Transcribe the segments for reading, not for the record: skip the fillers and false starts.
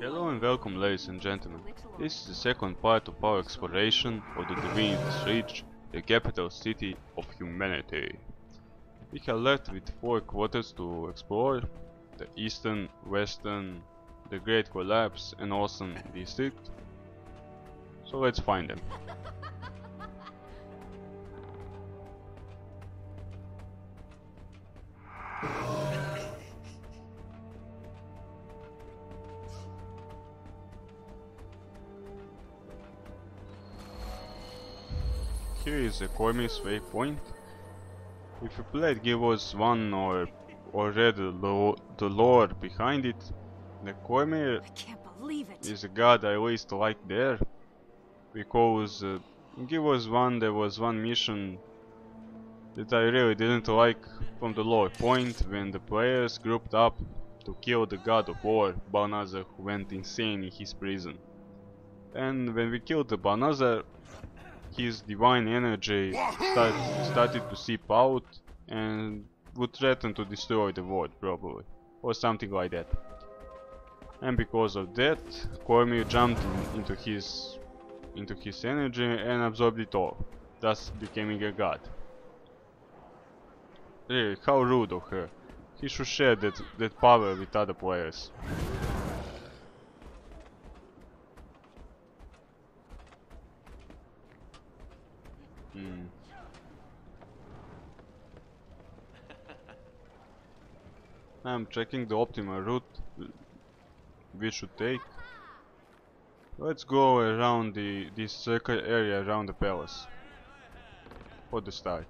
Hello and welcome, ladies and gentlemen. This is the second part of our exploration of the Divinity Reach, the capital city of humanity. We have left with 4 quarters to explore: the eastern, western, the Great Collapse and Awesome District. So let's find them. Here is the Cormier's waypoint. If you played Give Us 1 or read the lore behind it, the Cormier is a god I least like there, because in Give Us 1 there was one mission that I really didn't like from the lore point, when the players grouped up to kill the god of war, Balnazar, who went insane in his prison. And when we killed the Balnazar, his divine energy started to seep out and would threaten to destroy the world, probably, or something like that. And because of that, Cormier jumped into his energy and absorbed it all, thus becoming a god. Really, how rude of her. He should share that power with other players. I'm checking the optimal route we should take. Let's go around this circle area around the palace for the start.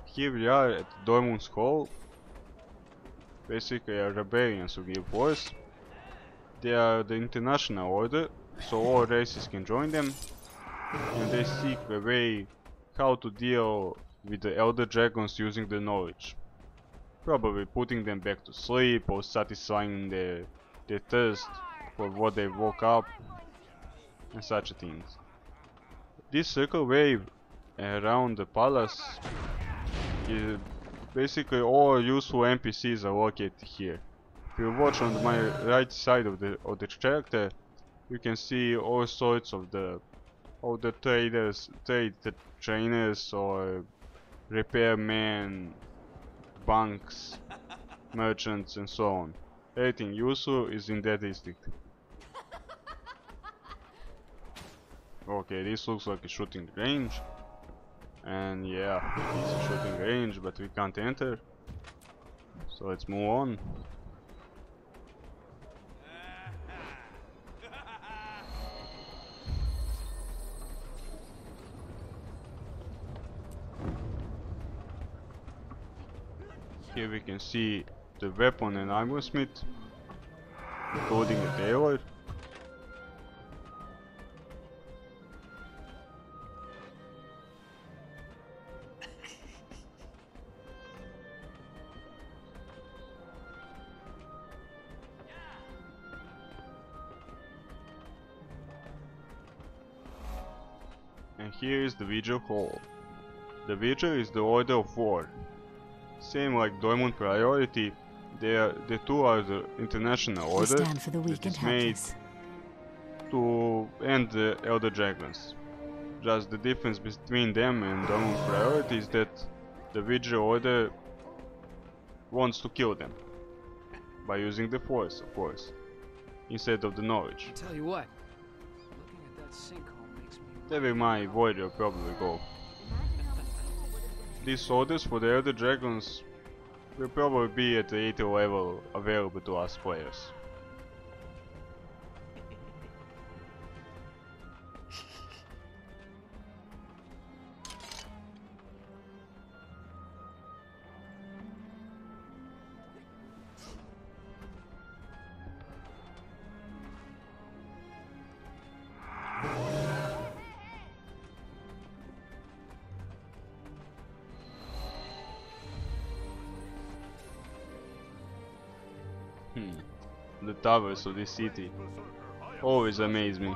Here we are at Dormoon's Hall. Basically a rebellions of Guild Wars. They are the international order, so all races can join them, and they seek a way how to deal with the elder dragons using their knowledge. Probably putting them back to sleep or satisfying their thirst for what they woke up and such things. This circle wave around the palace is basically all useful NPCs are located here. If you watch on my right side of the character, you can see all sorts of the traders, trainers or repairmen, banks, merchants and so on. Everything useful is in that district. Okay, this looks like a shooting range. And yeah, it's a shooting range, but we can't enter. So let's move on. Here we can see the weapon and armor smith, including a tailor. And here is the Vigil Hall. The Vigil is the order of war. Same like Dormoon Priority, the two are the international order that is made to end the Elder Dragons. Just the difference between them and Dormoon Priority is that the Vigil order wants to kill them by using the force, of course, instead of the knowledge. I tell you what, looking at that sinkhole makes me. There will my warrior probably go. These orders for the Elder Dragons will probably be at the 80 level available to us players. The towers of this city always amaze me. No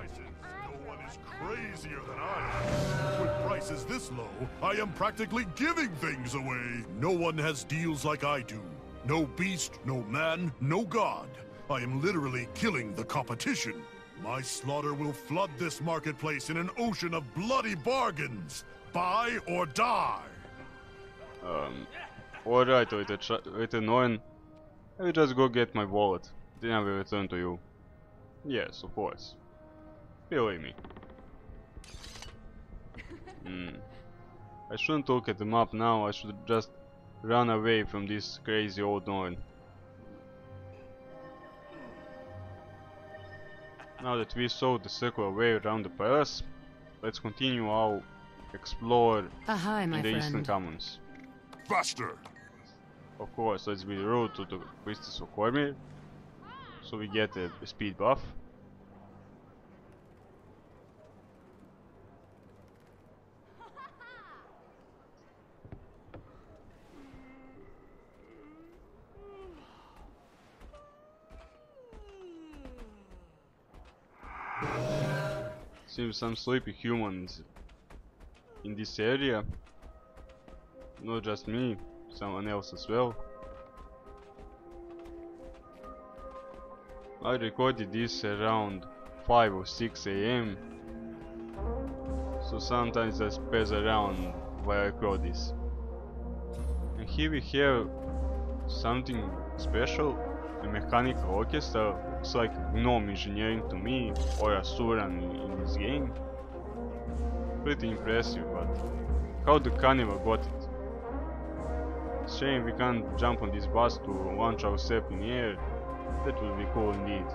one is crazier than I am. With prices this low, I am practically giving things away. No one has deals like I do. No beast, no man, no god. I am literally killing the competition. My slaughter will flood this marketplace in an ocean of bloody bargains. Buy or die. Alright, wait annoying. I will just go get my wallet. Then I will return to you. Yes, of course. Believe me. I shouldn't look at the map now, I should just run away from this crazy old Norn. Now that we saw the circular way around the palace, let's continue our explore Hi, my in the friend. Eastern Commons. Faster! Of course, let's be rude to the Priestess of Cormir, so we get a speed buff. Seems some sleepy humans in this area. Not just me, someone else as well. I recorded this around 5 or 6 AM, so sometimes I spaz around while I record this. And here we have something special, a mechanical orchestra. Looks like gnome engineering to me, or a Suran in this game. Pretty impressive, but how the carnival got it? Shame we can't jump on this bus to launch ourselves in the air. That would be cool indeed.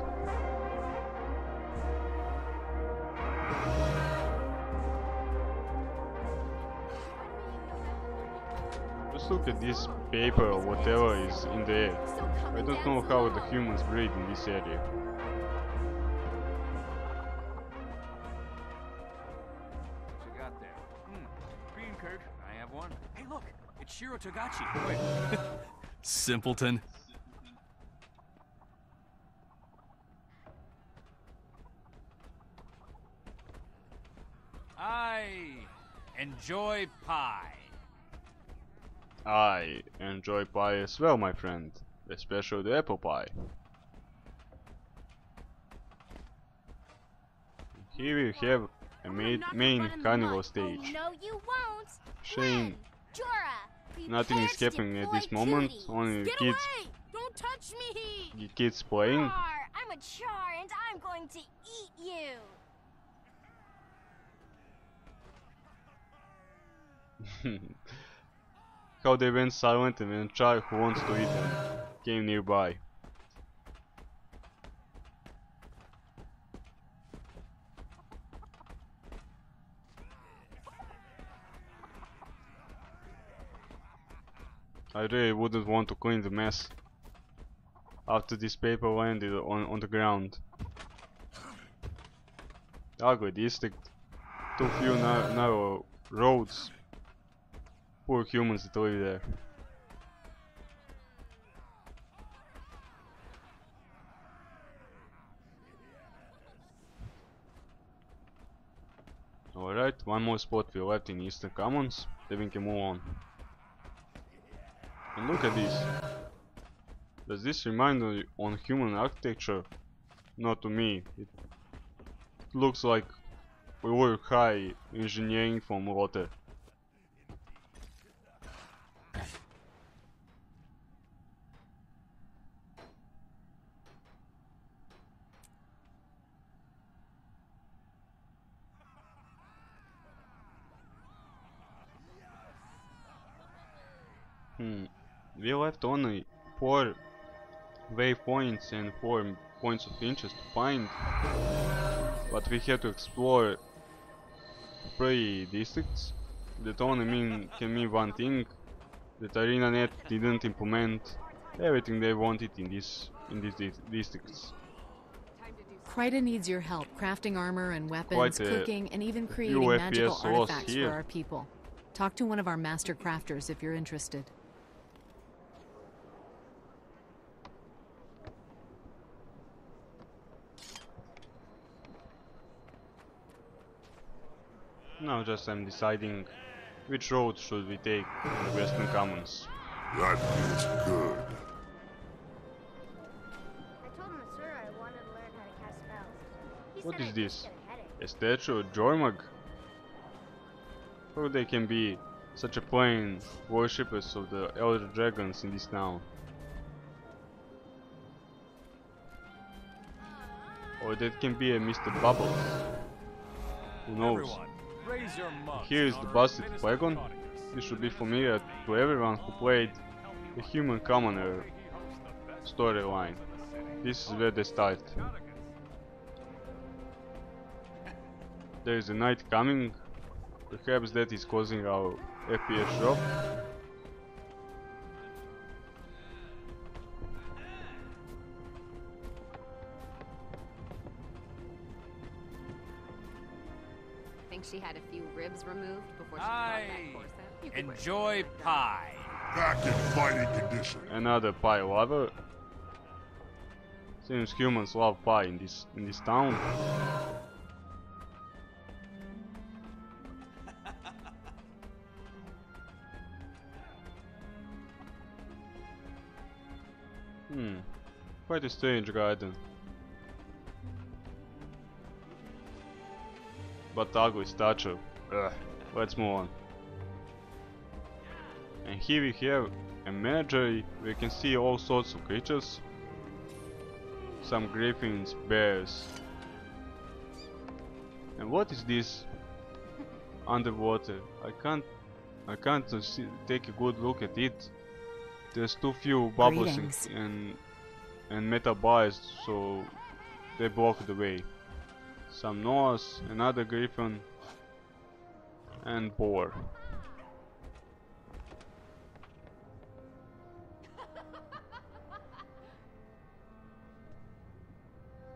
Just look at this paper or whatever is in the air. I don't know how the humans breathe in this area. What you got there? Bean curd. I have one. Hey, look! It's Shiro Togachi. Wait. Simpleton. I enjoy pie. I enjoy pie as well, my friend. Especially the apple pie. Here we have a main carnival stage. Oh, no, you won't. Shame Jora, nothing is prepare to happening at deploy this moment. duties. Only Get kids, away! Don't touch me! the kids playing. Char, I'm a char and I'm going to eat you. How they went silent and then a child who wants to eat them came nearby. I really wouldn't want to clean the mess after this paper landed on the ground. Ugly district, too few narrow roads, poor humans that live there. Alright, one more spot we left in Eastern Commons, then we can move on. And look at this. Does this remind you on human architecture? Not to me. It looks like we were high engineering from water. We left only 4 waypoints and 4 points of interest to find, but we had to explore 3 districts. That only can mean one thing: that ArenaNet didn't implement everything they wanted in these districts. Kryta needs your help crafting armor and weapons, Quite a cooking, and even creating few magical FPS lost artifacts here. for our people. Talk to one of our master crafters if you're interested. Now just I'm deciding which road should we take in the Western Commons. That is good. I told him to What is this? A statue of Jormag? How they can be such a plain worshippers of the elder dragons in this town? Or that can be a Mr. Bubbles. Who knows? Everyone, raise your mugs Here is in the honor of busted Minister wagon. Conicus. This should be familiar to everyone who played the Human Commoner storyline. This is where they start. There is a night coming. Perhaps that is causing our FPS drop. Think she had a few ribs removed before she brought I that corset? You could wear enjoy something like that. pie. Back in fighting condition. Another pie lover. Seems humans love pie in this town. Quite a strange garden. But ugly statue. Ugh. Let's move on. And here we have a menagerie. We can see all sorts of creatures. Some griffins, bears. And what is this? Underwater. I can't take a good look at it. There's too few bubbles and metal bars, so they block the way. Some Noahs, another griffin, and boar.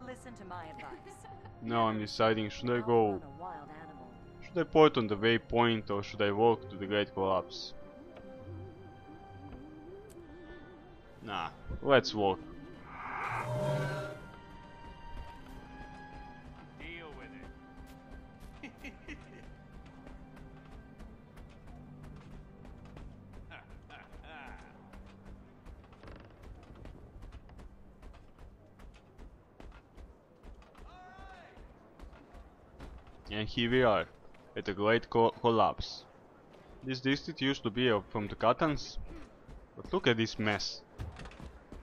Listen to my advice. Now I'm deciding, should I Don't go, run a wild animal. should I port on the waypoint or should I walk to the Great Collapse? Nah, let's walk. Deal with it. And here we are, at the Great Collapse. This district used to be from the Catans, but look at this mess.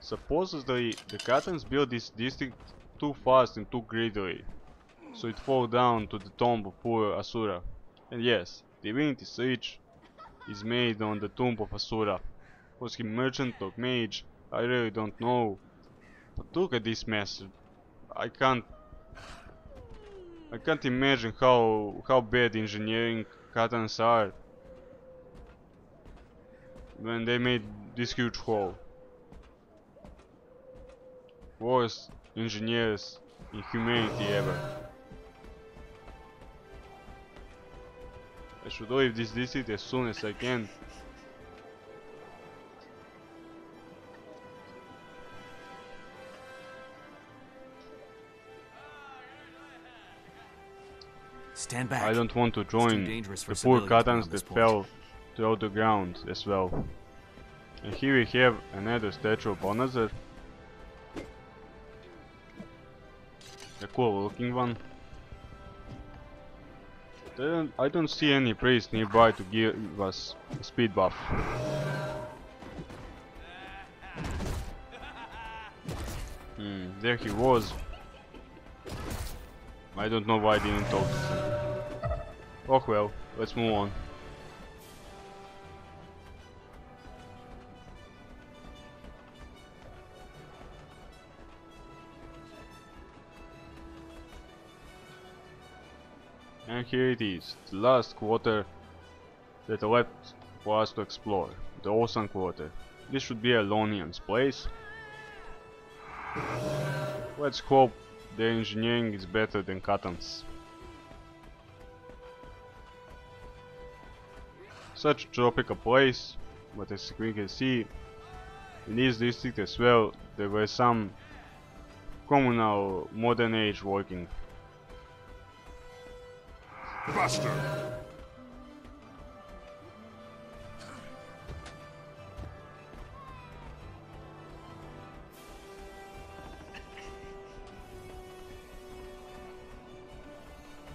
Supposedly, the Catans built this district too fast and too greedily, so it fell down to the tomb of poor Asura. And yes, Divinity Switch is made on the tomb of Asura. Was he merchant or mage? I really don't know. But look at this mess. I can't imagine how bad engineering Catans are when they made this huge hole. Worst engineers in humanity ever. I should leave this district as soon as I can. Stand back. I don't want to join dangerous for the poor civilians Catans beyond this that point. fell to the ground as well. And here we have another statue of Bonazar. A cool looking one. I don't see any priest nearby to give us a speed buff. There he was. I don't know why I didn't talk to him. Oh well, let's move on. And here it is, the last quarter that left for us to explore, the Ocean Quarter. This should be Alonian's place. Let's hope their engineering is better than Catan's. Such a tropical place, but as we can see, in this district as well, there were some communal modern age working. Faster!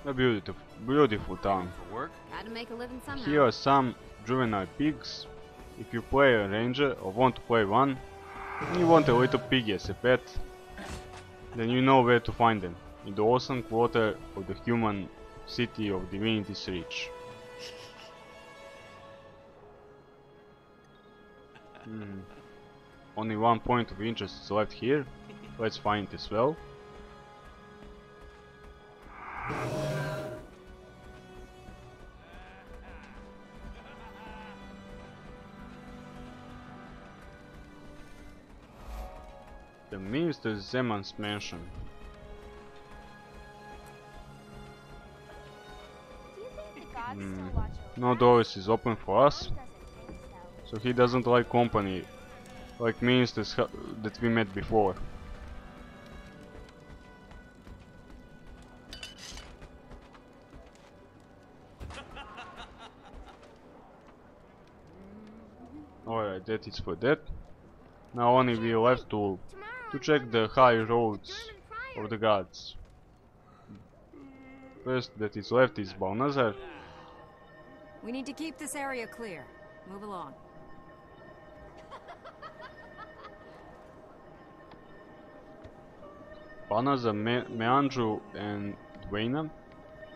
A beautiful town. For work? Gotta make a living somehow. Here are some juvenile pigs. If you play a ranger or want to play one, and you want a little piggy as a pet, then you know where to find them, in the awesome quarter of the human city of Divinity's Reach. Only one point of interest is left here. Let's find it as well. The Minister Zeman's mansion. Do you think the gods still watch over No us? doors is open for us, Doesn't think so. so he doesn't like company, like ministers that we met before. Alright, that is for that. Now only we left to check the high roads of the gods. First that is left is Balnazar. We need to keep this area clear. Move along. Balnazar, Meandru and Dwayna.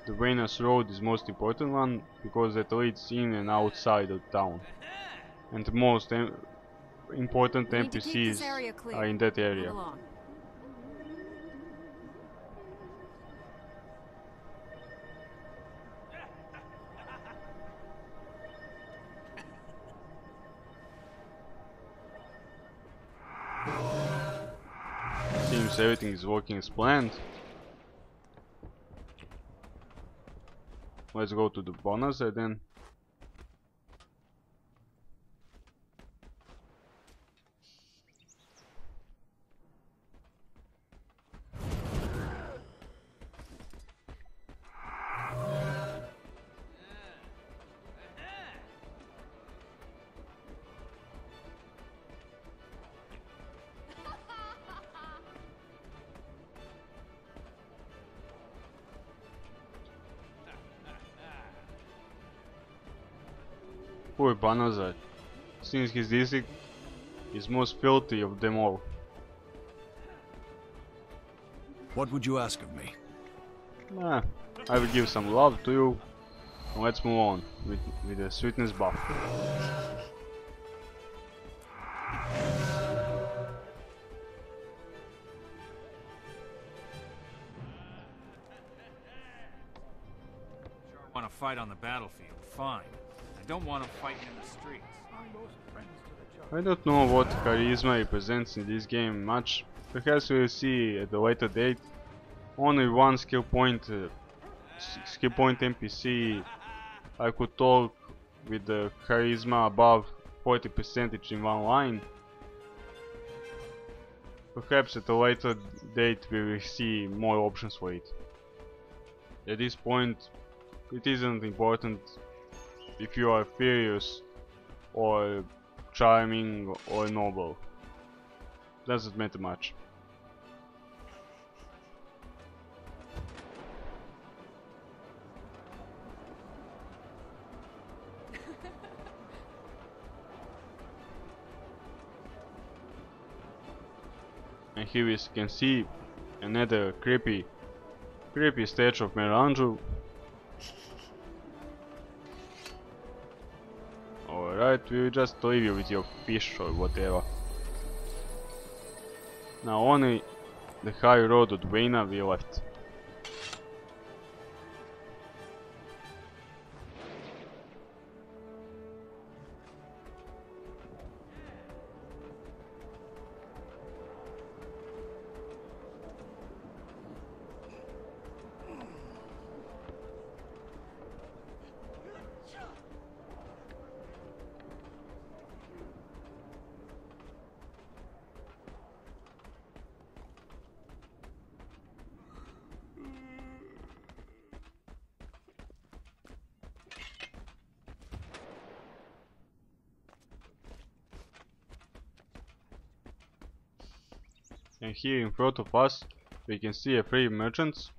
The Dwayna's road is most important one because it leads in and outside of town. And the most important We need to keep this NPCs area clear. are in that Move area. along. Seems everything is working as planned. Let's go to the Balnazar then. Poor Balnazar, since his district is most filthy of them all. What would you ask of me? I will give some love to you. And let's move on with the sweetness buff. Sure want to fight on the battlefield, fine. I don't want them fighting in the streets. I don't know what charisma represents in this game much. Perhaps we'll see at a later date. Only one skill point NPC I could talk with the charisma above 40% in one line. Perhaps at a later date we will see more options for it. At this point it isn't important if you are furious or charming or noble. Doesn't matter much. And here we can see another creepy statue of Melandru. Alright, we'll just leave you with your fish or whatever. Now only the high road of Dwayna we left. And here in front of us we can see a 3 merchants.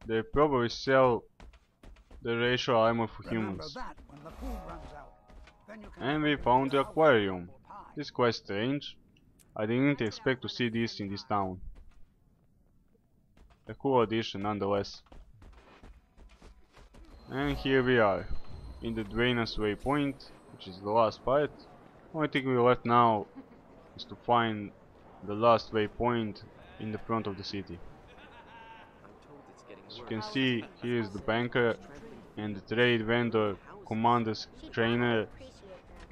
They probably sell the racial armor for Remember humans. that when the food runs out. Then you can And have we a found the house aquarium. apple pie. This is quite strange. I didn't expect to see this in this town. A cool addition nonetheless. And here we are, in the Dwayna's waypoint, which is the last part. Only thing we left now is to find the last waypoint in the front of the city. As you can see, here is the banker and the trade vendor, commander's trainer.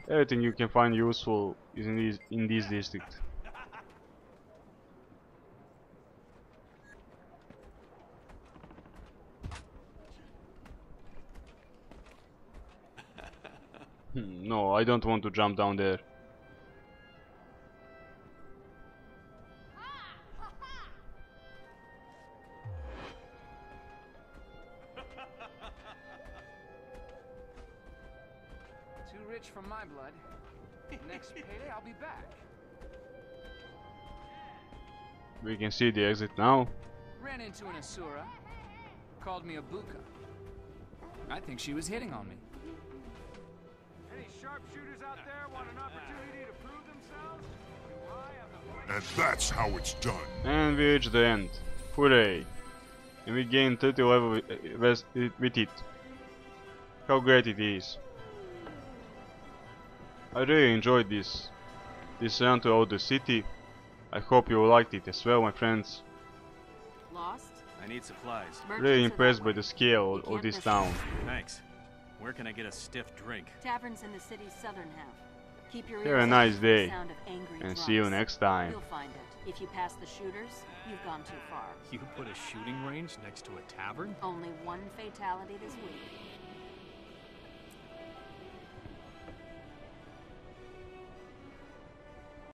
Everything you can find useful is in this district. No, I don't want to jump down there. Too rich for my blood. Next payday, I'll be back. We can see the exit now. Ran into an Asura. Called me a buka. I think she was hitting on me. Any sharpshooters out there want an opportunity to prove themselves? Do I have the And that's how it's done. And we reach the end. Hooray! And we gain 30 level with it. How great it is. I really enjoyed this run throughout the city. I hope you liked it as well, my friends. Lost? I need supplies. Really impressed by the scale of this town. Thanks. Where can I get a stiff drink? Taverns in the city's southern half. Keep your Have ears a open nice for the day, sound of angry and see you drums. next time. You'll find it. If you pass the shooters, you've gone too far. You put a shooting range next to a tavern? Only one fatality this week.